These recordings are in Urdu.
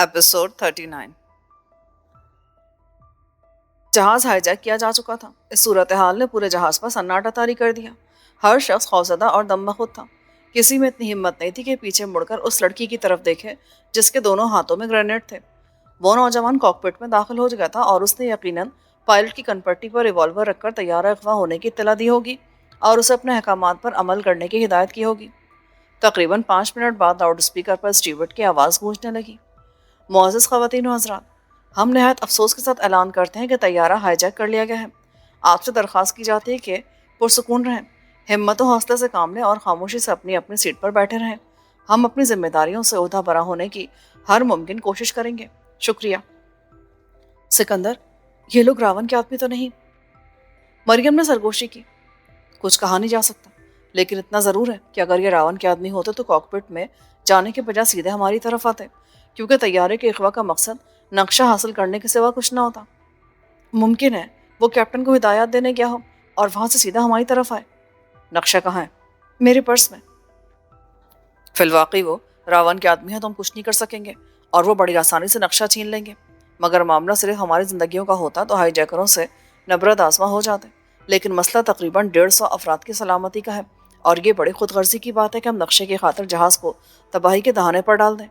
ایپیسوڈ 39۔ جہاز ہائی جیک کیا جا چکا تھا۔ اس صورتحال نے پورے جہاز پر سناٹا طاری کر دیا۔ ہر شخص خوفزدہ اور دم بخود تھا۔ کسی میں اتنی ہمت نہیں تھی کہ پیچھے مڑ کر اس لڑکی کی طرف دیکھے جس کے دونوں ہاتھوں میں گرینیڈ تھے۔ وہ نوجوان کاکپٹ میں داخل ہو گیا تھا اور اس نے یقیناً پائلٹ کی کنپٹی پر ریوالور رکھ کر طیارہ اغوا ہونے کی اطلاع دی ہوگی اور اسے اپنے احکامات پر عمل کرنے کی ہدایت کی ہوگی۔ تقریباً 5 منٹ بعد لاؤڈ اسپیکر پر اسٹیورڈ کی آواز گونجنے لگی۔ معزز خواتین و حضرات، ہم نہایت افسوس کے ساتھ اعلان کرتے ہیں کہ طیارہ ہائی جیک کر لیا گیا ہے۔ آپ سے درخواست کی جاتی ہے کہ پرسکون رہیں، ہمت و حوصلے سے کام لیں اور خاموشی سے اپنی اپنی سیٹ پر بیٹھے رہیں۔ ہم اپنی ذمہ داریوں سے عہدہ برا ہونے کی ہر ممکن کوشش کریں گے۔ شکریہ۔ سکندر، یہ لوگ راون کے آدمی تو نہیں؟ مریم نے سرگوشی کی۔ کچھ کہا نہیں جا سکتا، لیکن اتنا ضرور ہے کہ اگر یہ راون کے آدمی ہوتے تو کاکپٹ میں جانے کے بجائے سیدھے ہماری طرف آتے، کیونکہ طیارے کے اغوا کا مقصد نقشہ حاصل کرنے کے سوا کچھ نہ ہوتا۔ ممکن ہے وہ کیپٹن کو ہدایات دینے گیا ہو اور وہاں سے سیدھا ہماری طرف آئے۔ نقشہ کہاں ہے؟ میرے پرس میں۔ فی الواقع وہ راون کے آدمی ہے تو ہم کچھ نہیں کر سکیں گے اور وہ بڑی آسانی سے نقشہ چھین لیں گے۔ مگر معاملہ صرف ہماری زندگیوں کا ہوتا تو ہائی جیکروں سے نبرد آزما ہو جاتے، لیکن مسئلہ تقریباً 150 افراد کی سلامتی کا ہے اور یہ بڑی خود غرضی کی بات ہے کہ ہم نقشے کی خاطر جہاز کو تباہی کے دہانے پر ڈال دیں۔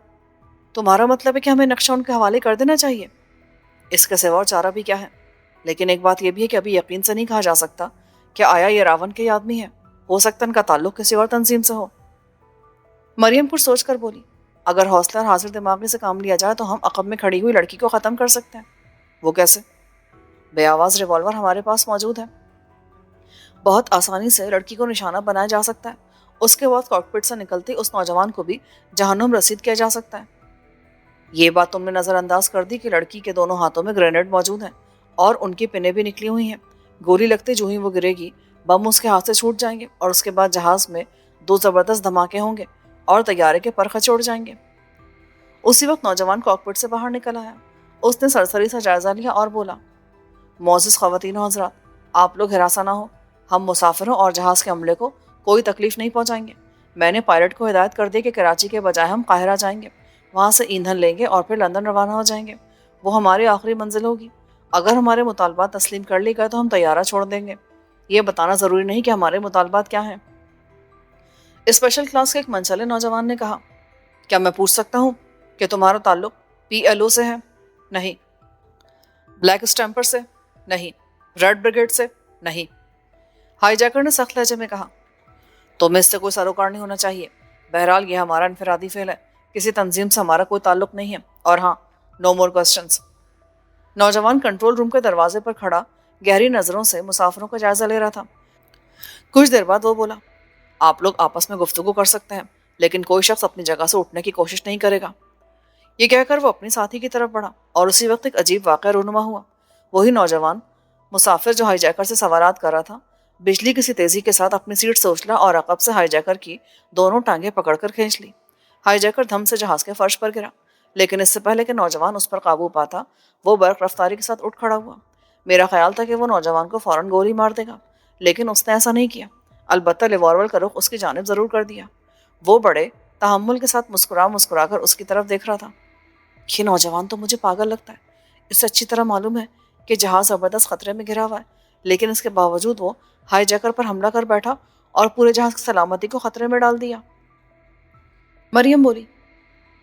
تمہارا مطلب ہے کہ ہمیں نقشہ ان کے حوالے کر دینا چاہیے؟ اس کے سوا اور چارہ بھی کیا ہے؟ لیکن ایک بات یہ بھی ہے کہ ابھی یقین سے نہیں کہا جا سکتا کہ آیا یہ راون کے آدمی ہے۔ ہو سکتا ان کا تعلق کسی اور تنظیم سے ہو۔ مریم کچھ سوچ کر بولی، اگر حوصلہ اور حاضر دماغی سے کام لیا جائے تو ہم عقب میں کھڑی ہوئی لڑکی کو ختم کر سکتے ہیں۔ وہ کیسے؟ بے آواز ریوالور ہمارے پاس موجود ہے، بہت آسانی سے لڑکی کو نشانہ بنایا جا سکتا ہے۔ اس کے بعد کاکپٹ سے نکلتی اس نوجوان کو بھی جہنم رسید کیا جا سکتا ہے۔ یہ بات تم نے نظر انداز کر دی کہ لڑکی کے دونوں ہاتھوں میں گرینیڈ موجود ہیں اور ان کی پنیں بھی نکلی ہوئی ہیں۔ گولی لگتے جو ہی وہ گرے گی، بم اس کے ہاتھ سے چھوٹ جائیں گے اور اس کے بعد جہاز میں 2 زبردست دھماکے ہوں گے اور طیارے کے پر خچوڑ جائیں گے۔ اسی وقت نوجوان کاکپٹ سے باہر نکل آیا۔ اس نے سرسری سے جائزہ لیا اور بولا، معزز خواتین و حضرات، آپ لوگ ہراساں نہ ہو، ہم مسافروں اور جہاز کے عملے کو کوئی تکلیف نہیں پہنچائیں گے۔ میں نے پائلٹ کو ہدایت کر دی کہ کراچی کے بجائے ہم قاہرہ جائیں گے، وہاں سے ایندھن لیں گے اور پھر لندن روانہ ہو جائیں گے۔ وہ ہماری آخری منزل ہوگی۔ اگر ہمارے مطالبات تسلیم کر لی گئے تو ہم طیارہ چھوڑ دیں گے۔ یہ بتانا ضروری نہیں کہ ہمارے مطالبات کیا ہیں۔ اسپیشل کلاس کے ایک منچلے نوجوان نے کہا، کیا میں پوچھ سکتا ہوں کہ تمہارا تعلق PLO سے ہے؟ نہیں۔ بلیک اسٹیمپر سے؟ نہیں۔ ریڈ بریگیڈ سے؟ نہیں۔ ہائی جیکر نے سخت لہجے میں کہا، تمہیں اس سے کوئی سروکار نہیں ہونا چاہیے۔ بہرحال یہ ہمارا انفرادی فعل ہے، کسی تنظیم سے ہمارا کوئی تعلق نہیں ہے۔ اور ہاں، نو مور کوسچنز۔ نوجوان کنٹرول روم کے دروازے پر کھڑا گہری نظروں سے مسافروں کا جائزہ لے رہا تھا۔ کچھ دیر بعد وہ بولا، آپ لوگ آپس میں گفتگو کر سکتے ہیں، لیکن کوئی شخص اپنی جگہ سے اٹھنے کی کوشش نہیں کرے گا۔ یہ کہہ کر وہ اپنی ساتھی کی طرف بڑھا اور اسی وقت ایک عجیب واقعہ رونما ہوا۔ وہی نوجوان مسافر جو ہائی جیکر سے سوالات کر رہا تھا، بجلی کسی تیزی کے ساتھ اپنی سیٹ سے اچھلا اور عقب سے ہائی جیکر کی دونوں ٹانگیں پکڑ کر کھینچ لی۔ ہائی جیکر دھم سے جہاز کے فرش پر گرا، لیکن اس سے پہلے کہ نوجوان اس پر قابو پاتا، وہ برق رفتاری کے ساتھ اٹھ کھڑا ہوا۔ میرا خیال تھا کہ وہ نوجوان کو فوراً گولی مار دے گا، لیکن اس نے ایسا نہیں کیا۔ البتہ ریوالور کا رخ اس کی جانب ضرور کر دیا۔ وہ بڑے تحمل کے ساتھ مسکرا کر اس کی طرف دیکھ رہا تھا۔ یہ نوجوان تو مجھے پاگل لگتا ہے۔ اس سے اچھی طرح معلوم ہے کہ جہاز زبردست خطرے میں گھرا ہوا ہے، لیکن اس کے باوجود وہ ہائی جیکر پر حملہ کر بیٹھا اور پورے جہاز کی سلامتی کو خطرے میں ڈال دیا۔ مریم بولی،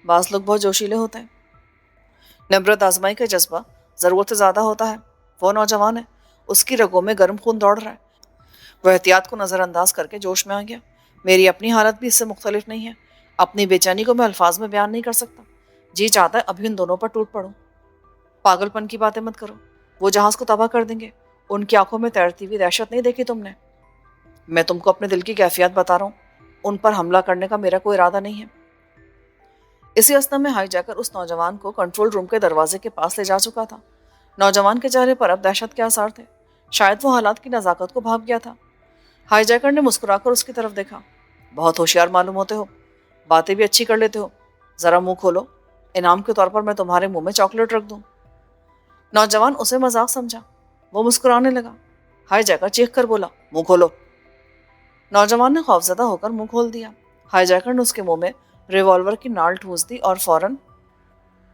بعض لوگ بہت جوشیلے ہوتے ہیں۔ نبرت آزمائی کا جذبہ ضرورت سے زیادہ ہوتا ہے۔ وہ نوجوان ہے، اس کی رگوں میں گرم خون دوڑ رہا ہے۔ وہ احتیاط کو نظر انداز کر کے جوش میں آ گیا۔ میری اپنی حالت بھی اس سے مختلف نہیں ہے۔ اپنی بے چینی کو میں الفاظ میں بیان نہیں کر سکتا۔ جی چاہتا ہے ابھی ان دونوں پر ٹوٹ پڑوں۔ پاگل پن کی باتیں مت کرو، وہ جہاز کو تباہ کر دیں گے۔ ان کی آنکھوں میں تیرتی ہوئی دہشت نہیں دیکھی تم نے؟ میں تم کو اپنے دل کی کیفیت بتا رہا ہوں، ان پر حملہ کرنے کا میرا کوئی ارادہ نہیں ہے۔ اسی اثنا میں ہائی جیکر اس نوجوان کو کنٹرول روم کے دروازے کے پاس لے جا چکا تھا۔ نوجوان کے چہرے پر اب دہشت کے آثار تھے، شاید وہ حالات کی نزاکت کو بھاپ گیا تھا۔ ہائی جیکر نے مسکرا کر اس کی طرف دیکھا، بہت ہوشیار معلوم ہوتے ہو، باتیں بھی اچھی کر لیتے ہو۔ ذرا منہ کھولو، انعام کے طور پر میں تمہارے منہ میں چاکلیٹ رکھ دوں۔ نوجوان اسے مذاق سمجھا، وہ مسکرانے لگا۔ ہائی جیکر چیخ کر بولا، منہ کھولو۔ نوجوان نے خوفزدہ ہو کر منہ کھول دیا۔ ہائی جیکر نے اس کے منہ میں ریوالور کی نال ٹھونس دی اور فوراً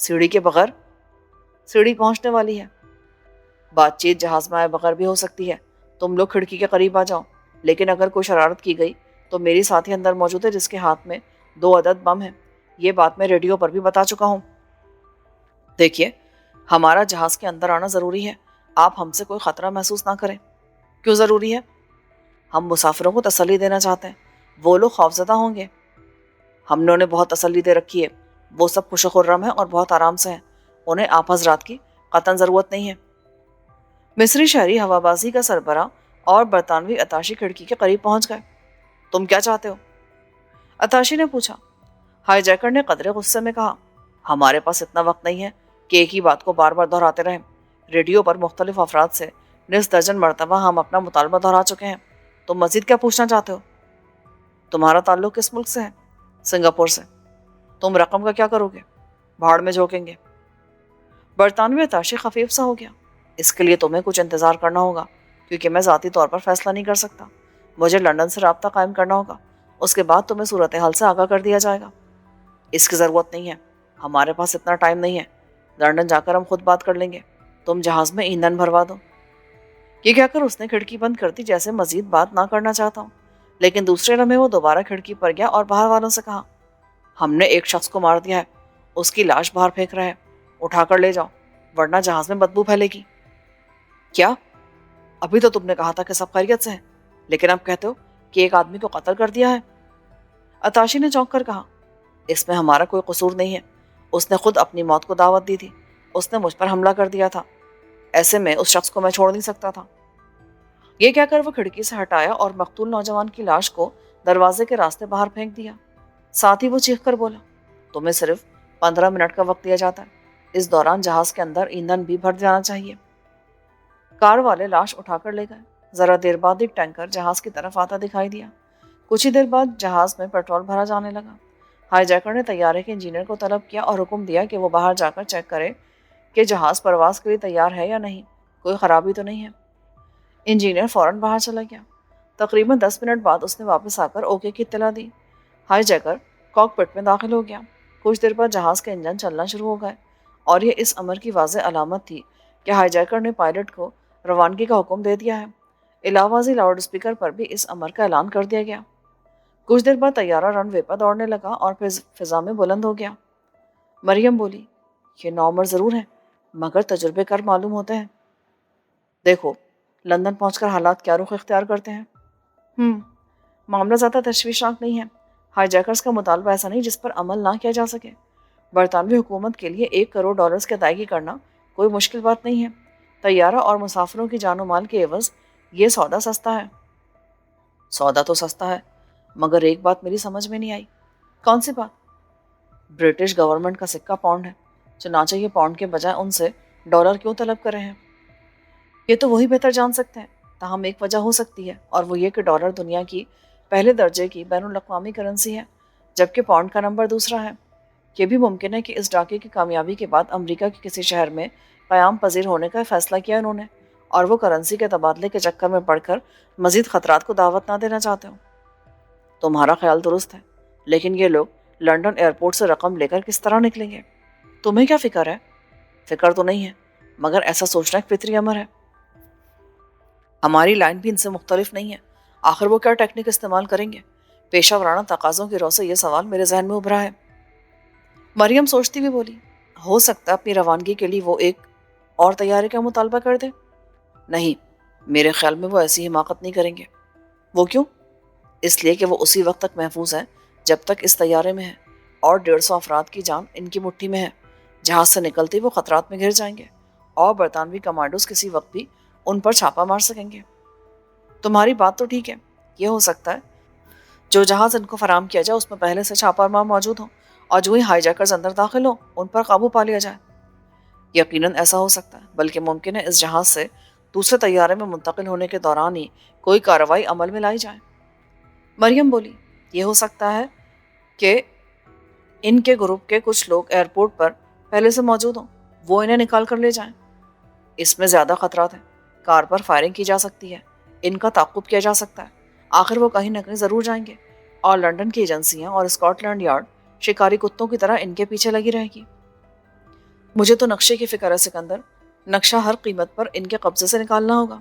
سیڑھی کے بغیر؟ سیڑھی پہنچنے والی ہے۔ بات چیت جہاز میں آئے بغیر بھی ہو سکتی ہے۔ تم لوگ کھڑکی کے قریب آ جاؤ، لیکن اگر کوئی شرارت کی گئی تو میری ساتھی اندر موجود ہے جس کے ہاتھ میں 2 عدد بم ہیں۔ یہ بات میں ریڈیو پر بھی بتا چکا ہوں۔ دیکھیے، ہمارا جہاز کے اندر آنا ضروری ہے۔ آپ ہم سے کوئی خطرہ محسوس نہ کریں۔ کیوں ضروری ہے؟ ہم مسافروں کو تسلی دینا چاہتے ہیں۔ وہ لوگ خوفزدہ ہوں گے۔ ہم نے انہیں بہت تسلی دے رکھی ہے۔ وہ سب خوش و خرم ہیں اور بہت آرام سے ہیں۔ انہیں آپ حضرات کی قطعاً ضرورت نہیں ہے۔ مصری شہری ہوا بازی کا سربراہ اور برطانوی اتاشی کھڑکی کے قریب پہنچ گئے۔ تم کیا چاہتے ہو؟ اتاشی نے پوچھا۔ ہائی جیکر نے قدرے غصے میں کہا، ہمارے پاس اتنا وقت نہیں ہے کہ ایک ہی بات کو بار بار دہراتے رہیں۔ ریڈیو پر مختلف افراد سے نصف درجن مرتبہ ہم اپنا مطالبہ دہرا چکے ہیں۔ تم مزید کیا پوچھنا چاہتے ہو؟ تمہارا تعلق کس ملک سے ہے؟ سنگاپور سے۔ تم رقم کا کیا کرو گے؟ بھاڑ میں جھونکیں گے۔ برطانوی اتاشی خفیف سا ہو گیا۔ اس کے لیے تمہیں کچھ انتظار کرنا ہوگا، کیونکہ میں ذاتی طور پر فیصلہ نہیں کر سکتا۔ مجھے لندن سے رابطہ قائم کرنا ہوگا۔ اس کے بعد تمہیں صورتحال سے آگاہ کر دیا جائے گا۔ اس کی ضرورت نہیں ہے، ہمارے پاس اتنا ٹائم نہیں ہے۔ لندن جا کر ہم خود بات کر لیں گے۔ تم جہاز میں ایندھن بھروا دو۔ یہ کہہ کر اس نے کھڑکی بند کر دی، جیسے مزید بات نہ کرنا چاہتا ہوں، لیکن دوسرے لمحے وہ دوبارہ کھڑکی پر گیا اور باہر والوں سے کہا، ہم نے ایک شخص کو مار دیا ہے۔ اس کی لاش باہر پھینک رہے ہیں۔ اٹھا کر لے جاؤ، ورنہ جہاز میں بدبو پھیلے گی۔ کیا؟ ابھی تو تم نے کہا تھا کہ سب خیریت سے ہیں، لیکن اب کہتے ہو کہ ایک آدمی کو قتل کر دیا ہے۔ اتاشی نے چونک کر کہا، اس میں ہمارا کوئی قصور نہیں ہے۔ اس نے خود اپنی موت کو دعوت دی تھی۔ اس نے مجھ پر حملہ کر دیا تھا۔ ایسے میں اس شخص کو میں چھوڑ نہیں سکتا تھا۔ یہ کہہ کر وہ کھڑکی سے ہٹایا اور مقتول نوجوان کی لاش کو دروازے کے راستے باہر پھینک دیا۔ ساتھ ہی وہ چیخ کر بولا، تمہیں صرف 15 منٹ کا وقت دیا جاتا ہے۔ اس دوران جہاز کے اندر ایندھن بھی بھر جانا چاہیے۔ کار والے لاش اٹھا کر لے گئے۔ ذرا دیر بعد ایک ٹینکر جہاز کی طرف آتا دکھائی دیا۔ کچھ ہی دیر بعد جہاز میں پیٹرول بھرا جانے لگا۔ ہائی جیکر نے طیارے کے انجینئر کو طلب کیا اور حکم دیا کہ وہ باہر جا کر چیک کرے کہ جہاز پرواز کے لیے تیار ہے یا نہیں، کوئی خرابی تو نہیں ہے۔ انجینئر فوراً باہر چلا گیا۔ تقریباً 10 منٹ بعد اس نے واپس آ کر اوکے کی اطلاع دی۔ ہائی جیکر کاک پٹ میں داخل ہو گیا۔ کچھ دیر بعد جہاز کے انجن چلنا شروع ہو گئے، اور یہ اس امر کی واضح علامت تھی کہ ہائی جیکر نے پائلٹ کو روانگی کا حکم دے دیا ہے۔ علاوہ ازیں لاؤڈ اسپیکر پر بھی اس امر کا اعلان کر دیا گیا۔ کچھ دیر بعد طیارہ رن وے پر دوڑنے لگا اور پھر فضا میں بلند ہو گیا۔ مریم بولی، یہ نوعمر ضرور ہیں، مگر تجربے کار معلوم ہوتے ہیں۔ دیکھو لندن پہنچ کر حالات کیا رخ اختیار کرتے ہیں۔ معاملہ زیادہ تشویشناک نہیں ہے۔ ہائی جیکرز کا مطالبہ ایسا نہیں جس پر عمل نہ کیا جا سکے۔ برطانوی حکومت کے لیے 1 کروڑ ڈالرز کی ادائیگی کرنا کوئی مشکل بات نہیں ہے۔ طیارہ اور مسافروں کی جان و مال کے عوض یہ سودا سستا ہے۔ سودا تو سستا ہے، مگر ایک بات میری سمجھ میں نہیں آئی۔ کون سی بات؟ برٹش گورنمنٹ کا سکہ پاؤنڈ ہے، چنانچہ یہ پاؤنڈ کے بجائے ان سے ڈالر کیوں طلب کر رہے ہیں؟ یہ تو وہی بہتر جان سکتے ہیں۔ تاہم ایک وجہ ہو سکتی ہے، اور وہ یہ کہ ڈالر دنیا کی پہلے درجے کی بین الاقوامی کرنسی ہے، جبکہ پاؤنڈ کا نمبر دوسرا ہے۔ یہ بھی ممکن ہے کہ اس ڈاکے کی کامیابی کے بعد امریکہ کے کسی شہر میں قیام پذیر ہونے کا فیصلہ کیا انہوں نے، اور وہ کرنسی کے تبادلے کے چکر میں پڑ کر مزید خطرات کو دعوت نہ دینا چاہتے ہوں۔ تمہارا خیال درست ہے، لیکن یہ لوگ لنڈن ایئرپورٹ سے رقم لے کر کس طرح نکلیں گے؟ تمہیں کیا فکر ہے؟ فکر تو نہیں ہے، مگر ایسا سوچنا ایک فطری امر ہے۔ ہماری لائن بھی ان سے مختلف نہیں ہے۔ آخر وہ کیا ٹیکنیک استعمال کریں گے؟ پیشہ ورانہ تقاضوں کی رو سے یہ سوال میرے ذہن میں ابھرا ہے۔ مریم سوچتی ہوئی بولی، ہو سکتا ہے اپنی روانگی کے لیے وہ ایک اور طیارے کا مطالبہ کر دے۔ نہیں، میرے خیال میں وہ ایسی حماقت نہیں کریں گے۔ وہ کیوں؟ اس لیے کہ وہ اسی وقت تک محفوظ ہیں جب تک اس طیارے میں ہے، اور 150 افراد کی جان ان کی مٹھی میں ہے۔ جہاز سے نکلتے ہی وہ خطرات میں گھر جائیں گے، اور برطانوی کمانڈوز کسی وقت بھی ان پر چھاپا مار سکیں گے۔ تمہاری بات تو ٹھیک ہے، یہ ہو سکتا ہے جو جہاز ان کو فراہم کیا جائے اس میں پہلے سے چھاپا مار موجود ہوں، اور جو ہی ہائی جیکرز اندر داخل ہوں ان پر قابو پا لیا جائے۔ یقیناً ایسا ہو سکتا ہے، بلکہ ممکن ہے اس جہاز سے دوسرے طیارے میں منتقل ہونے کے دوران ہی کوئی کارروائی عمل میں لائی جائے۔ مریم بولی، یہ ہو سکتا ہے کہ ان کے گروپ کے کچھ لوگ ایئرپورٹ پر پہلے سے موجود ہوں، وہ انہیں نکال کر لے جائیں۔ اس میں زیادہ خطرات ہیں۔ کار پر فائرنگ کی جا سکتی ہے، ان کا تعاقب کیا جا سکتا ہے۔ آخر وہ کہیں نہ کہیں ضرور جائیں گے، اور لندن کی ایجنسیاں اور اسکاٹ لینڈ یارڈ شکاری کتوں کی طرح ان کے پیچھے لگی رہے گی۔ مجھے تو نقشے کی فکر ہے سکندر، نقشہ ہر قیمت پر ان کے قبضے سے نکالنا ہوگا۔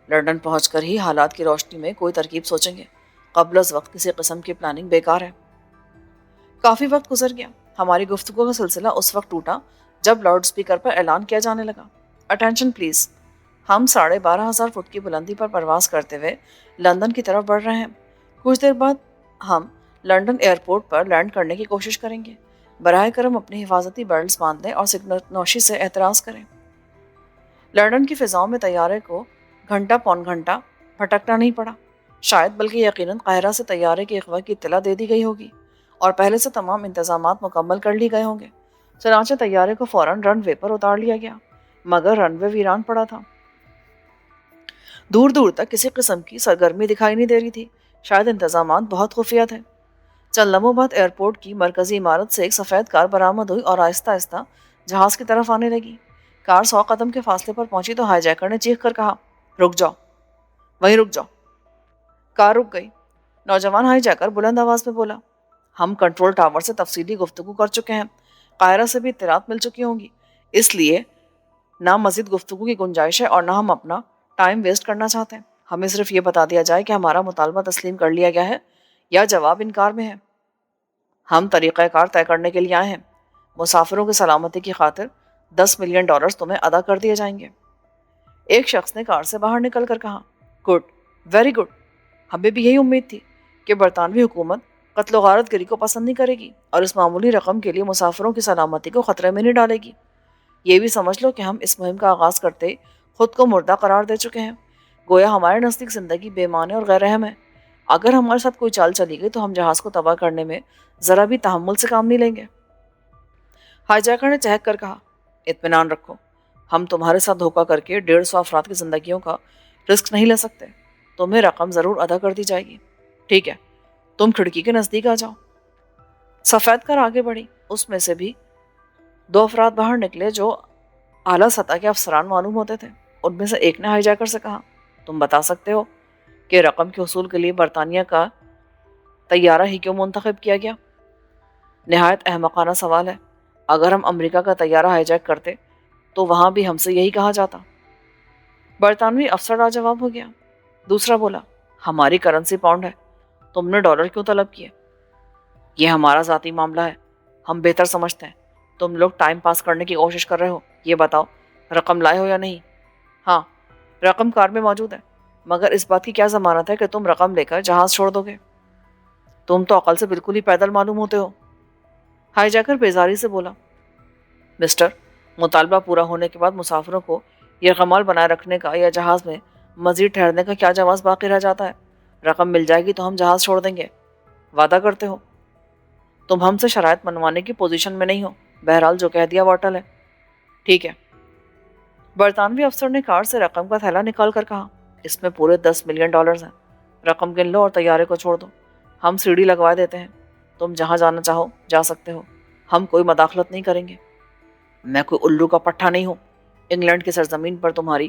لندن پہنچ کر ہی حالات کی روشنی میں کوئی ترکیب سوچیں گے، قبل از وقت کسی قسم کی پلاننگ بیکار ہے۔ کافی وقت گزر گیا، ہماری گفتگو کا سلسلہ اس وقت ٹوٹا جب لاؤڈ سپیکر پر اعلان کیا جانے لگا، اٹینشن پلیز۔ ہم 12,500 فٹ کی بلندی پر پرواز کرتے ہوئے لندن کی طرف بڑھ رہے ہیں۔ کچھ دیر بعد ہم لندن ایئرپورٹ پر لینڈ کرنے کی کوشش کریں گے۔ براہ کرم اپنی حفاظتی بیلٹس باندھ لیں اور سگنل نوشی سے احتراز کریں۔ لندن کی فضاؤں میں طیارے کو گھنٹہ پون گھنٹہ بھٹکنا نہیں پڑا، شاید بلکہ یقیناً قاہرہ سے طیارے کے اغوا کی اطلاع دے دی گئی ہوگی اور پہلے سے تمام انتظامات مکمل کر لی گئے ہوں گے۔ چنانچہ طیارے کو فوراً رن وے پر اتار لیا گیا، مگر رن وے ویران پڑا تھا۔ دور دور تک کسی قسم کی سرگرمی دکھائی نہیں دے رہی تھی، شاید انتظامات بہت خفیہ تھے۔ چند لمحوں بعد ایئرپورٹ کی مرکزی عمارت سے ایک سفید کار برآمد ہوئی اور آہستہ آہستہ جہاز کی طرف آنے لگی۔ کار 100 قدم کے فاصلے پر پہنچی تو ہائی جیکر نے چیخ کر کہا، رک جاؤ، وہیں رک جاؤ۔ کار رک گئی۔ نوجوان ہائی جیکر بلند آواز میں بولا، ہم کنٹرول ٹاور سے تفصیلی گفتگو کر چکے ہیں، قاہرہ سے بھی اطلاعات مل چکی ہوں گی، اس لیے نہ مزید گفتگو کی گنجائش ہے اور نہ ہم اپنا ٹائم ویسٹ کرنا چاہتے ہیں۔ ہمیں صرف یہ بتا دیا جائے کہ ہمارا مطالبہ تسلیم کر لیا گیا ہے یا جواب انکار میں ہے۔ ہم طریقہ کار طے کرنے کے لیے آئے ہیں۔ مسافروں کی سلامتی کی خاطر $10 ملین تمہیں ادا کر دیے جائیں گے۔ ایک شخص نے کار سے باہر نکل کر کہا، گڈ، ویری گڈ۔ ہمیں بھی یہی امید تھی کہ برطانوی حکومت قتل و غارت گری کو پسند نہیں کرے گی اور اس معمولی رقم کے لیے مسافروں کی سلامتی کو خطرے میں نہیں ڈالے گی۔ یہ بھی سمجھ لو کہ ہم اس مہم کا آغاز کرتے ہی خود کو مردہ قرار دے چکے ہیں، گویا ہمارے نزدیک زندگی بے معنی اور غیر اہم ہے۔ اگر ہمارے ساتھ کوئی چال چلی گئی تو ہم جہاز کو تباہ کرنے میں ذرا بھی تحمل سے کام نہیں لیں گے۔ ہائی جیکر نے چہک کر کہا، اطمینان رکھو، ہم تمہارے ساتھ دھوکہ کر کے 150 افراد کی زندگیوں کا رسک نہیں لے سکتے۔ تمہیں رقم ضرور ادا کر دی جائے گی۔ ٹھیک ہے، تم کھڑکی کے نزدیک آ جاؤ۔ سفید کار آگے بڑھی، اس میں سے بھی 2 افراد باہر نکلے جو اعلیٰ سطح کے افسران معلوم ہوتے تھے۔ ان میں سے ایک نے ہائی جیکر سے کہا، تم بتا سکتے ہو کہ رقم کے حصول کے لیے برطانیہ کا طیارہ ہی کیوں منتخب کیا گیا؟ نہایت احمقانہ سوال ہے۔ اگر ہم امریکہ کا طیارہ ہائی جیک کرتے تو وہاں بھی ہم سے یہی کہا جاتا۔ برطانوی افسر لاجواب ہو گیا۔ دوسرا بولا، ہماری کرنسی پاؤنڈ ہے، تم نے ڈالر کیوں طلب کیے؟ یہ ہمارا ذاتی معاملہ ہے، ہم بہتر سمجھتے ہیں۔ تم لوگ ٹائم پاس کرنے کی کوشش کر رہے ہو، یہ بتاؤ رقم لائے ہو یا نہیں؟ ہاں، رقم کار میں موجود ہے، مگر اس بات کی کیا ضمانت ہے کہ تم رقم لے کر جہاز چھوڑ دو گے؟ تم تو عقل سے بالکل ہی پیدل معلوم ہوتے ہو۔ ہائی جیکر بیزاری سے بولا، مسٹر، مطالبہ پورا ہونے کے بعد مسافروں کو یرغمال بنائے رکھنے کا یا جہاز میں مزید ٹھہرنے کا کیا جواز باقی رہ جاتا ہے؟ رقم مل جائے گی تو ہم جہاز چھوڑ دیں گے، وعدہ کرتے ہو؟ تم ہم سے شرائط منوانے کی پوزیشن میں نہیں ہو، بہرحال جو کہہ دیا وہ اٹل ہے۔ ٹھیک ہے۔ برطانوی افسر نے کار سے رقم کا تھیلا نکال کر کہا، اس میں پورے $10 ملین ہیں، رقم گن لو اور طیارے کو چھوڑ دو، ہم سیڑھی لگوا دیتے ہیں، تم جہاں جانا چاہو جا سکتے ہو، ہم کوئی مداخلت نہیں کریں گے۔ میں کوئی الو کا پٹھا نہیں ہوں، انگلینڈ کی سرزمین پر تمہاری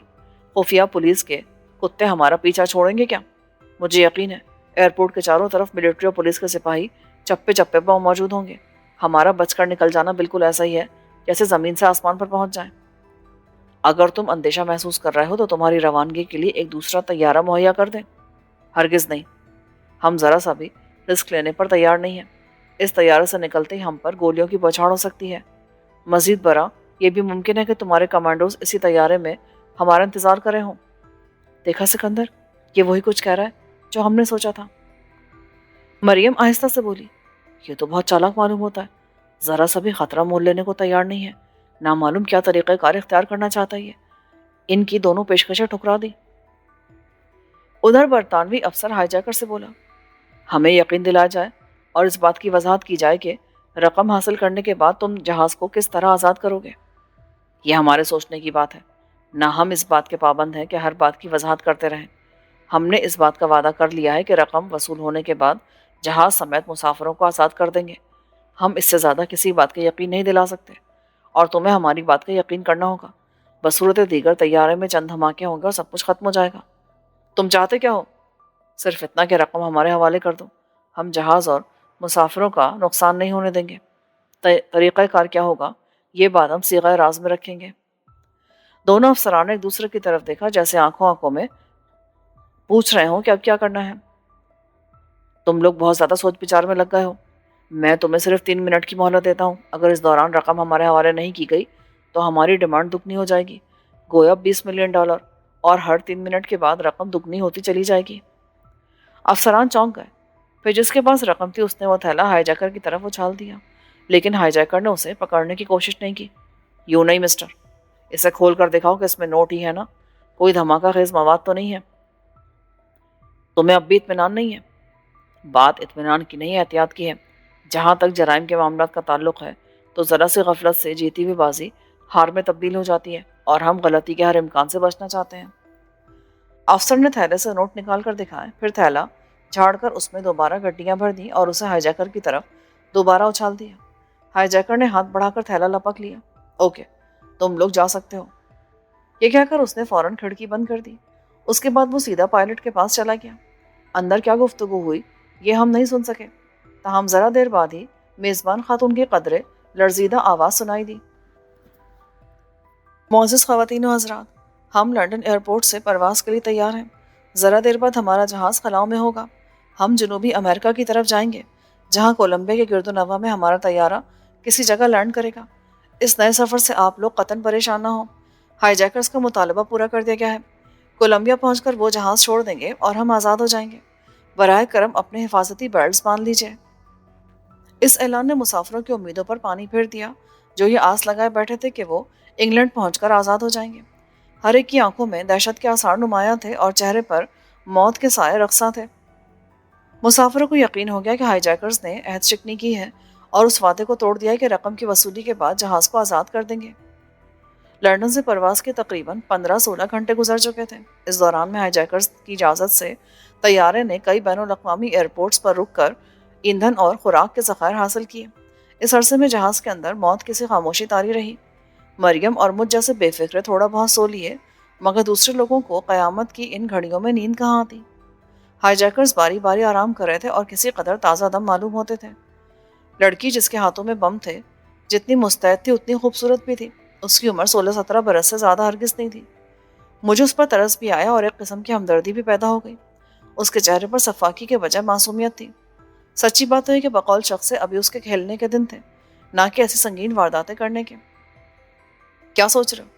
خفیہ پولیس کے کتے ہمارا پیچھا چھوڑیں گے کیا؟ مجھے یقین ہے ایئرپورٹ کے چاروں طرف ملٹری اور پولیس کے سپاہی چپے چپے پر موجود ہوں گے۔ ہمارا بچ کر نکل جانا بالکل ایسا ہی ہے جیسے زمین سے آسمان پر پہنچ جائیں۔ اگر تم اندیشہ محسوس کر رہے ہو تو تمہاری روانگی کے لیے ایک دوسرا طیارہ مہیا کر دیں۔ ہرگز نہیں، ہم ذرا سا بھی رسک لینے پر تیار نہیں ہیں۔ اس طیارے سے نکلتے ہی ہم پر گولیوں کی بوچھاڑ ہو سکتی ہے۔ مزید برآں یہ بھی ممکن ہے کہ تمہارے کمانڈوز اسی طیارے میں ہمارا انتظار کر رہے ہوں۔ دیکھا سکندر، یہ وہی کچھ کہہ رہا ہے جو ہم نے سوچا تھا۔ مریم آہستہ سے بولی، یہ تو بہت چالاک معلوم ہوتا ہے، ذرا سا بھی خطرہ مول لینے کو تیار نہیں ہے، نامعلوم کیا طریقہ کار اختیار کرنا چاہتا ہے۔ ان کی دونوں پیشکشیں ٹھکرا دی۔ ادھر برطانوی افسر ہائی جیکر سے بولا، ہمیں یقین دلایا جائے اور اس بات کی وضاحت کی جائے کہ رقم حاصل کرنے کے بعد تم جہاز کو کس طرح آزاد کرو گے۔ یہ ہمارے سوچنے کی بات ہے، نہ ہم اس بات کے پابند ہیں کہ ہر بات کی وضاحت کرتے رہیں۔ ہم نے اس بات کا وعدہ کر لیا ہے کہ رقم وصول ہونے کے بعد جہاز سمیت مسافروں کو آزاد کر دیں گے۔ ہم اس سے زیادہ کسی بات کا یقین نہیں دلا سکتے اور تمہیں ہماری بات کا یقین کرنا ہوگا۔ بصورت دیگر طیارے میں چند دھماکے ہوں گے اور سب کچھ ختم ہو جائے گا۔ تم چاہتے کیا ہو؟ صرف اتنا کہ رقم ہمارے حوالے کر دو، ہم جہاز اور مسافروں کا نقصان نہیں ہونے دیں گے۔ طریقہ کار کیا ہوگا یہ بات ہم صیغہ راز میں رکھیں گے۔ دونوں افسران نے ایک دوسرے کی طرف دیکھا، جیسے آنکھوں آنکھوں میں پوچھ رہے ہوں کہ اب کیا کرنا ہے۔ تم لوگ بہت زیادہ سوچ بچار میں لگ گئے ہو۔ میں تمہیں صرف 3 منٹ کی مہلت دیتا ہوں۔ اگر اس دوران رقم ہمارے حوالے نہیں کی گئی تو ہماری ڈیمانڈ دگنی ہو جائے گی، گویا $20 ملین، اور ہر 3 منٹ کے بعد رقم دگنی ہوتی چلی جائے گی۔ افسران چونک گئے۔ پھر جس کے پاس رقم تھی اس نے وہ تھیلا ہائی جیکر کی طرف اچھال دیا، لیکن ہائی جیکر نے اسے پکڑنے کی کوشش نہیں کی۔ یوں نہیں مسٹر، اسے کھول کر دکھاؤ کہ اس میں نوٹ ہی ہے نا، کوئی دھماکہ خیز مواد تو نہیں ہے۔ تمہیں اب بھی اطمینان نہیں ہے؟ بات اطمینان کی نہیں، احتیاط کی ہے۔ جہاں تک جرائم کے معاملات کا تعلق ہے تو ذرا سی غفلت سے جیتی ہوئی بازی ہار میں تبدیل ہو جاتی ہے، اور ہم غلطی کے ہر امکان سے بچنا چاہتے ہیں۔ افسر نے تھیلے سے نوٹ نکال کر دکھائے، پھر تھیلا جھاڑ کر اس میں دوبارہ گڈیاں بھر دیں اور اسے ہائی جیکر کی طرف دوبارہ اچھال دیا۔ ہائی جیکر نے ہاتھ بڑھا کر تھیلا لپک لیا۔ اوکے، تم لوگ جا سکتے ہو، یہ کہہ کر اس نے فوراً کھڑکی بند کر دی۔ اس کے بعد وہ سیدھا پائلٹ کے پاس چلا گیا۔ اندر کیا گفتگو ہوئی یہ ہم نہیں سن سکے، تاہم ذرا دیر بعد ہی میزبان خاتون کی قدرے لرزیدہ آواز سنائی دی۔ معزز خواتین و حضرات، ہم لنڈن ایئرپورٹ سے پرواز کے لیے تیار ہیں۔ ذرا دیر بعد ہمارا جہاز خلاؤ میں ہوگا۔ ہم جنوبی امریکہ کی طرف جائیں گے، جہاں کولمبیا کے گرد و نواح میں ہمارا طیارہ کسی جگہ لینڈ کرے گا۔ اس نئے سفر سے آپ لوگ قطعاً پریشان نہ ہوں۔ ہائی جیکرز کا مطالبہ پورا کر دیا گیا ہے۔ کولمبیا پہنچ کر وہ جہاز چھوڑ دیں گے اور ہم آزاد ہو جائیں گے۔ براہ کرم اپنے حفاظتی بیلٹس باندھ لیجیے۔ اس اعلان نے مسافروں کی امیدوں پر پانی پھیر دیا، جو یہ آس لگائے بیٹھے تھے کہ وہ انگلینڈ پہنچ کر آزاد ہو جائیں گے۔ ہر ایک کی آنکھوں میں دہشت کے آثار نمایاں تھے اور چہرے پر موت کے سائے رقصاں تھے۔ مسافروں کو یقین ہو گیا کہ ہائی جیکرز نے عہد شکنی کی ہے اور اس وعدے کو توڑ دیا کہ رقم کی وصولی کے بعد جہاز کو آزاد کر دیں گے۔ لندن سے پرواز کے تقریباً 15-16 گھنٹے گزر چکے تھے۔ اس دوران میں ہائی جیکرز کی اجازت سے طیارے نے کئی بین الاقوامی ایئرپورٹس پر رک کر ایندھن اور خوراک کے ذخائر حاصل کیے۔ اس عرصے میں جہاز کے اندر موت کی سی خاموشی طاری رہی۔ مریم اور مجھ جیسے بے فکرے تھوڑا بہت سو لیے، مگر دوسرے لوگوں کو قیامت کی ان گھڑیوں میں نیند کہاں آتی۔ ہائی جیکرز باری باری آرام کر رہے تھے اور کسی قدر تازہ دم معلوم ہوتے تھے۔ لڑکی جس کے ہاتھوں میں بم تھے جتنی مستعد تھی اتنی خوبصورت بھی تھی۔ اس کی عمر 16-17 برس سے زیادہ ہرگز نہیں تھی۔ مجھے اس پر ترس بھی آیا اور ایک قسم کی ہمدردی بھی پیدا ہو گئی۔ اس کے چہرے پر صفاکی کے بجائے معصومیت تھی۔ سچی بات تو یہ کہ بقول شخص سے ابھی اس کے کھیلنے کے دن تھے، نہ کہ ایسی سنگین وارداتیں کرنے کے۔ کیا سوچ رہے ہو؟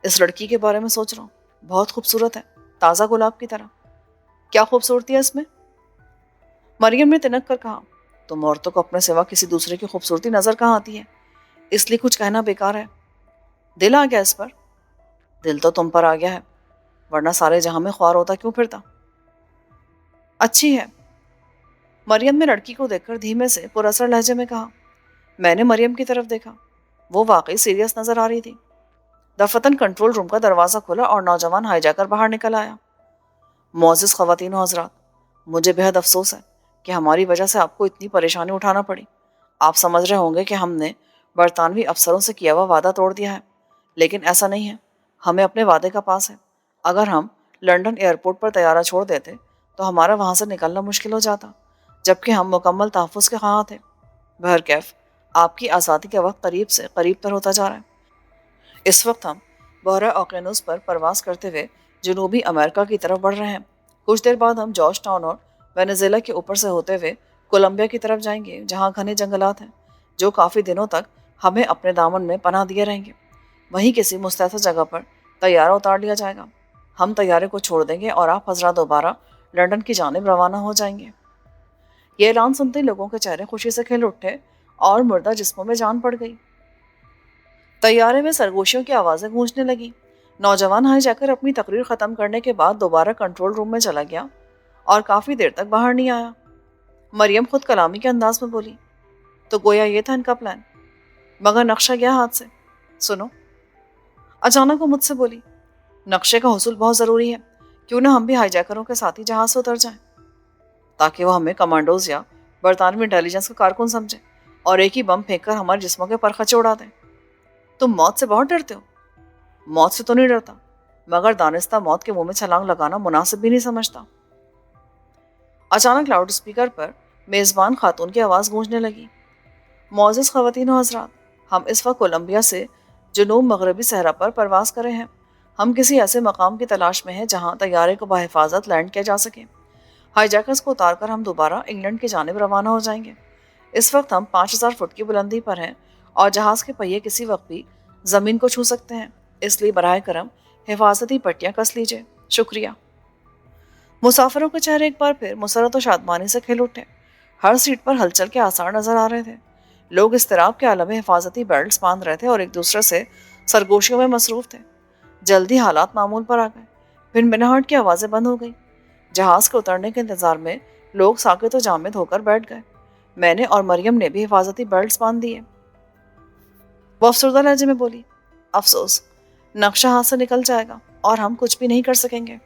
اس لڑکی کے بارے میں سوچ رہا ہوں، بہت خوبصورت ہے، تازہ گلاب کی طرح۔ کیا خوبصورتی ہے اس میں؟ مریم نے تنک کر کہا، تم عورتوں کو اپنے سوا کسی دوسرے کی خوبصورتی نظر کہاں آتی ہے، اس لیے کچھ کہنا بیکار ہے۔ دل آ گیا اس پر؟ دل تو تم پر آ گیا ہے، ورنہ سارے جہاں میں خوار ہوتا کیوں پھرتا۔ اچھی ہے، مریم نے لڑکی کو دیکھ کر دھیمے سے پراثر لہجے میں کہا۔ میں نے مریم کی طرف دیکھا، وہ واقعی سیریس نظر آ رہی تھی۔ دفتن کنٹرول روم کا دروازہ کھلا اور نوجوان ہائی جیکر باہر نکل آیا۔ معزز خواتین و حضرات، مجھے بہت افسوس ہے کہ ہماری وجہ سے آپ کو اتنی پریشانی اٹھانا پڑی۔ آپ سمجھ رہے ہوں گے کہ ہم نے برطانوی افسروں سے کیا ہوا وعدہ توڑ دیا ہے، لیکن ایسا نہیں ہے۔ ہمیں اپنے وعدے کا پاس ہے۔ اگر ہم لنڈن ایئرپورٹ پر طیارہ چھوڑ دیتے تو ہمارا وہاں سے نکلنا مشکل ہو جاتا، جبکہ ہم مکمل تحفظ کے خواہاں تھے۔ بہرکیف آپ کی آزادی کا وقت قریب سے قریب تر ہوتا جا رہا ہے۔ اس وقت ہم بحیرہ اوقیانوس پر پرواز کرتے ہوئے جنوبی امریکہ کی طرف بڑھ رہے ہیں۔ کچھ دیر بعد ہم جارج ٹاؤن اور وینیزویلا کے اوپر سے ہوتے ہوئے کولمبیا کی طرف جائیں گے، جہاں گھنے جنگلات ہیں جو کافی دنوں تک ہمیں اپنے دامن میں پناہ دیے رہیں گے۔ وہیں کسی مستعصی جگہ پر طیارہ اتار لیا جائے گا۔ ہم طیارے کو چھوڑ دیں گے اور آپ حضرات دوبارہ لنڈن کی جانب روانہ ہو جائیں گے۔ یہ اعلان سنتے ہی لوگوں کے چہرے خوشی سے کھل اٹھے اور مردہ جسموں میں جان پڑ گئی۔ طیارے میں سرگوشیوں کی آوازیں گونجنے لگیں۔ نوجوان ہائی جیکر اپنی تقریر ختم کرنے کے بعد دوبارہ کنٹرول روم میں چلا گیا اور کافی دیر تک باہر نہیں آیا۔ مریم خود کلامی کے انداز میں بولی، تو گویا یہ تھا ان کا پلان، مگر نقشہ گیا ہاتھ سے۔ سنو، اچانک وہ مجھ سے بولی، نقشے کا حصول بہت ضروری ہے، کیوں نہ ہم بھی ہائی جیکروں کے ساتھ ہی جہاز سے اتر جائیں، تاکہ وہ ہمیں کمانڈوز یا برطانوی انٹیلیجنس کا کارکن سمجھے اور ایک ہی بم پھینک کر ہمارے جسموں کے پرخچے اڑا دیں۔ تم موت سے بہت ڈرتے ہو؟ موت سے تو نہیں ڈرتا، مگر دانستہ موت کے منہ میں چھلانگ لگانا مناسب بھی نہیں سمجھتا۔ اچانک لاؤڈ اسپیکر پر میزبان خاتون کی آواز گونجنے لگی، معزز خواتین و حضرات، ہم اس وقت کولمبیا سے جنوب مغربی صحرا پر پرواز کرے ہیں۔ ہم کسی ایسے مقام کی تلاش میں ہیں جہاں طیارے کو بحفاظت لینڈ کیا جا سکے۔ ہائی جیکرز کو اتار کر ہم دوبارہ انگلینڈ کی جانب روانہ ہو جائیں گے۔ اس وقت ہم 5000 فٹ کی بلندی پر ہیں اور جہاز کے پہیے کسی وقت بھی زمین کو چھو سکتے ہیں، اس لیے براہ کرم حفاظتی پٹیاں کس لیجیے۔ شکریہ۔ مسافروں کے چہرے ایک بار پھر مسرت و شادمانی سے کھل اٹھے۔ ہر سیٹ پر ہلچل کے آثار نظر آ رہے تھے۔ لوگ اضطراب کے عالم میں حفاظتی بیلٹس باندھ رہے تھے اور ایک دوسرے سے سرگوشیوں میں مصروف تھے۔ جلدی حالات معمول پر آ گئے۔ بھنبھناہٹ کی آوازیں بند ہو گئی۔ جہاز کے اترنے کے انتظار میں لوگ ساکت و جامد ہو کر بیٹھ گئے۔ میں نے اور مریم نے بھی حفاظتی بیلٹس باندھ دیے۔ وہ افسردہ لہجے میں بولی، افسوس، نقشہ ہاتھ سے نکل جائے گا اور ہم کچھ بھی نہیں کر سکیں گے۔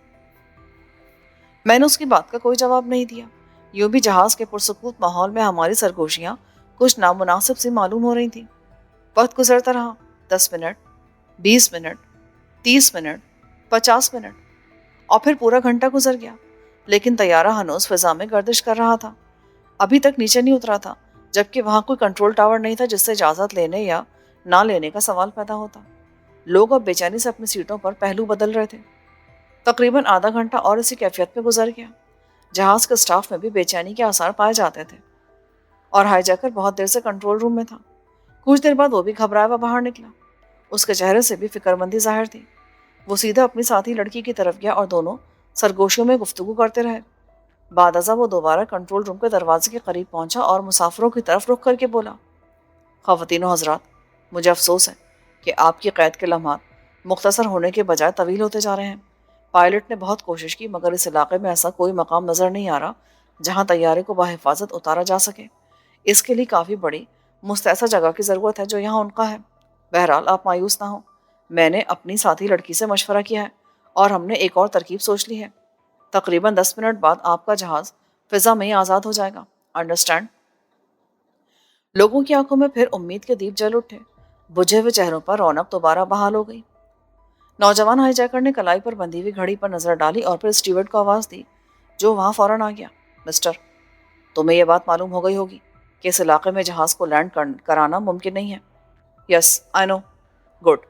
میں نے اس کی بات کا کوئی جواب نہیں دیا۔ یوں بھی جہاز کے پرسکوت ماحول میں ہماری سرگوشیاں کچھ نامناسب سی معلوم ہو رہی تھیں۔ وقت گزرتا رہا۔ 10 منٹ، 20 منٹ، 30 منٹ، 50 منٹ اور پھر پورا گھنٹہ گزر گیا، لیکن طیارہ ہنوز فضا میں گردش کر رہا تھا۔ ابھی تک نیچے نہیں اترا تھا، جبکہ وہاں کوئی کنٹرول ٹاور نہیں تھا جس سے اجازت لینے یا نہ لینے کا سوال پیدا ہوتا۔ لوگ اب بے چینی سے اپنی سیٹوں پر پہلو بدل رہے تھے۔ تقریباً آدھا گھنٹہ اور اسی کیفیت میں گزر گیا۔ جہاز کے اسٹاف میں بھی بے چینی کے آثار پائے جاتے تھے اور ہائی جیکر بہت دیر سے کنٹرول روم میں تھا۔ کچھ دیر بعد وہ بھی گھبرایا ہوا باہر نکلا۔ اس کے چہرے سے بھی فکر مندی ظاہر تھی۔ وہ سیدھا اپنی ساتھی لڑکی کی طرف گیا اور دونوں سرگوشیوں میں گفتگو کرتے رہے۔ بعد ازاں وہ دوبارہ کنٹرول روم کے دروازے کے قریب پہنچا اور مسافروں کی طرف رخ کر کے بولا، خواتین و حضرات، مجھے افسوس ہے کہ آپ کی قید کے لمحات مختصر ہونے کے بجائے طویل ہوتے جا رہے ہیں۔ پائلٹ نے بہت کوشش کی مگر اس علاقے میں ایسا کوئی مقام نظر نہیں آ رہا جہاں طیارے کو بحفاظت اتارا جا سکے۔ اس کے لیے کافی بڑی مستعصی جگہ کی ضرورت ہے جو یہاں ان کا ہے۔ بہرحال آپ مایوس نہ ہوں، میں نے اپنی ساتھی لڑکی سے مشورہ کیا ہے اور ہم نے ایک اور ترکیب سوچ لی ہے۔ تقریباً 10 منٹ بعد آپ کا جہاز فضا میں ہی آزاد ہو جائے گا، انڈرسٹینڈ؟ لوگوں کی آنکھوں میں پھر امید کے دیپ جل اٹھے۔ بجھے ہوئے چہروں پر رونق دوبارہ بحال ہو گئی۔ نوجوان ہائی جیکر نے کلائی پر بندھی ہوئی گھڑی پر نظر ڈالی اور پھر اسٹیورڈ کو آواز دی، جو وہاں فوراً آ گیا۔ مسٹر، تمہیں یہ بات معلوم ہو گئی ہوگی کہ اس علاقے میں جہاز کو لینڈ کرانا ممکن نہیں ہے۔ یس، آئی نو۔ گڈ۔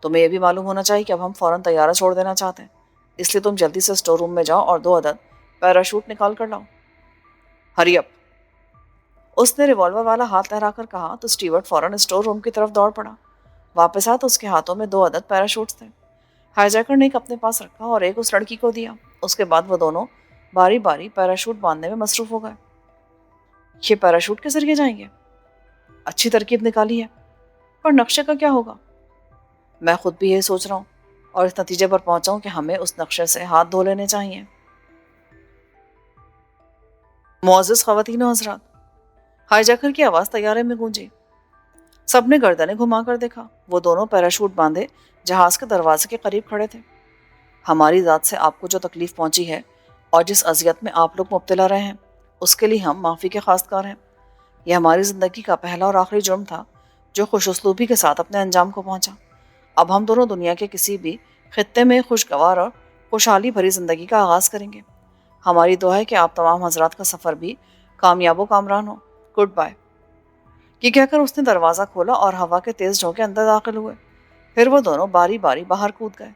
تمہیں یہ بھی معلوم ہونا چاہیے کہ اب ہم فوراً طیارہ چھوڑ دینا چاہتے ہیں، اس لیے تم جلدی سے اسٹور روم میں جاؤ اور 2 عدد پیراشوٹ نکال کر لاؤ۔ ہری اپ۔ اس نے ریوالور والا ہاتھ لہرا کر کہا تو اسٹیورڈ فوراً اسٹور روم کی طرف دوڑ پڑا۔ واپس آیا تو اس کے ہاتھوں میں 2 عدد پیراشوٹس تھے۔ ہائی جیکر نے ایک اپنے پاس رکھا اور ایک اس لڑکی کو دیا۔ اس کے بعد وہ دونوں باری باری پیراشوٹ باندھنے میں مصروف ہو گئے۔ یہ پیراشوٹ کے ذریعے جائیں گے؟ اچھی ترکیب نکالی ہے، پر نقشے کا کیا ہوگا؟ میں خود بھی یہی سوچ رہا ہوں اور اس نتیجے پر پہنچا ہوں کہ ہمیں اس نقشے سے ہاتھ دھو لینے چاہیے۔ معزز خواتین و حضرات، ہائی جیکر کی آواز طیارے میں گونجی۔ سب نے گردنیں گھما کر دیکھا۔ وہ دونوں پیراشوٹ باندھے جہاز کے دروازے کے قریب کھڑے تھے۔ ہماری ذات سے آپ کو جو تکلیف پہنچی ہے اور جس اذیت میں آپ لوگ مبتلا رہے ہیں، اس کے لیے ہم معافی کے خواستگار ہیں۔ یہ ہماری زندگی کا پہلا اور آخری جرم تھا جو خوش اسلوبی کے ساتھ اپنے انجام کو پہنچا۔ اب ہم دونوں دنیا کے کسی بھی خطے میں خوشگوار اور خوشحالی بھری زندگی کا آغاز کریں گے۔ ہماری دعا ہے کہ آپ تمام حضرات کا سفر بھی کامیاب و کامران ہو۔ Good bye. یہ کہہ کر اس نے دروازہ کھولا اور ہوا کے تیز جھونکے اندر داخل ہوئے۔ پھر وہ دونوں باری باری باہر کود گئے۔